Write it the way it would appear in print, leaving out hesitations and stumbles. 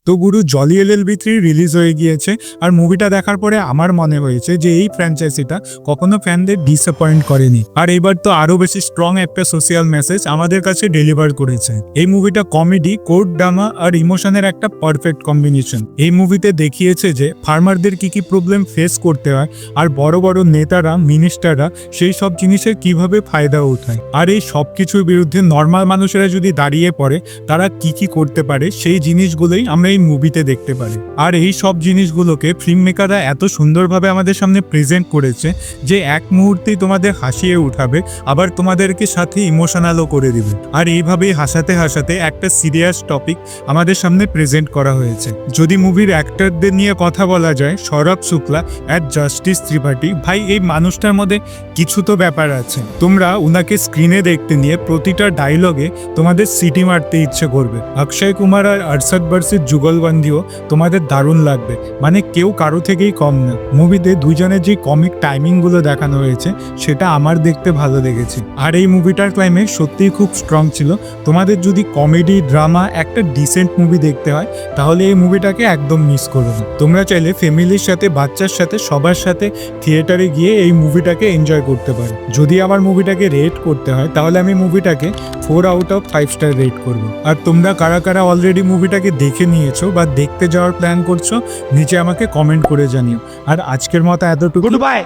তো গুরু Jolly LLB3 release হয়ে গিয়েছে, আর মুভিটা দেখার পরে আমার মনে হয়েছে যে এই ফ্র্যাঞ্চাইজিটা কখনো ফ্যানদের ডিসঅ্যাপয়েন্ট করেনি, আর এবার তো আরো বেশি স্ট্রং একটা সোশ্যাল মেসেজ আমাদের কাছে ডেলিভার করেছে। এই মুভিটা কমেডি, কোর্ট ড্রামা আর ইমোশনের একটা পারফেক্ট কম্বিনেশন। এই মুভিতে দেখিয়েছে যে ফার্মারদের কি কি প্রবলেম ফেস করতে হয়, আর বড় বড় নেতারা, মিনিস্টাররা সেই সব জিনিসের কিভাবে ফায়দা উঠায়, আর এই সব কিছুর বিরুদ্ধে নর্মাল মানুষেরা যদি দাঁড়িয়ে পড়ে তারা কি কি করতে পারে, সেই জিনিসগুলোই আমরা এই মুভিতে দেখতে পারি। আর এই সব জিনিসগুলোকে ফিল্ম মেকাররা এত সুন্দরভাবে আমাদের সামনে প্রেজেন্ট করেছে যে এক মুহূর্তেই তোমাদের হাসিয়ে উঠাবে, আবার তোমাদেরকে সাথে ইমোশনালও করে দিবে। আর এইভাবেই হাসাতে হাসাতে একটা সিরিয়াস টপিক আমাদের সামনে প্রেজেন্ট করা হয়েছে। যদি মুভির অ্যাক্টরদের নিয়ে কথা বলা যায়, সৌরভ শুক্লা অ্যাট জাস্টিস ত্রিপাঠী, ভাই এই মানুষটার মধ্যে কিছু তো ব্যাপার আছে। তোমরা উনাকে স্ক্রিনে দেখতে নিয়ে প্রতিটা ডায়লগে তোমাদের সিটি মারতে ইচ্ছে করবে। অক্ষয় কুমার আর আরশাদ বার্সির যুগলবন্দিও তোমাদের দারুণ লাগবে, মানে কেউ কারো থেকেই কম না। মুভিতে দুজনের যে কমিক টাইমিংগুলো দেখানো হয়েছে সেটা আমার দেখতে ভালো লেগেছে। আর এই মুভিটার ক্লাইম্যাক্স সত্যিই খুব স্ট্রং ছিল। তোমাদের যদি কমেডি, ড্রামা, একটা ডিসেন্ট মুভি দেখতে হয় তাহলে এই মুভিটাকে একদম মিস করো না। তোমরা চাইলে ফ্যামিলির সাথে, বাচ্চার সাথে, সবার সাথে থিয়েটারে গিয়ে এই মুভিটাকে এনজয় করতে পারো। যদি আমার মুভিটাকে রেট করতে হয় তাহলে আমি মুভিটাকে 4 আউট অফ 5 স্টার রেট করব। আর তোমরা কারা কারা অলরেডি মুভিটাকে দেখে নিয়েছো বা দেখতে যাওয়ার প্ল্যান করছো নিচে আমাকে কমেন্ট করে জানিও। আর আজকের মতো এতটুকু, গুড বাই।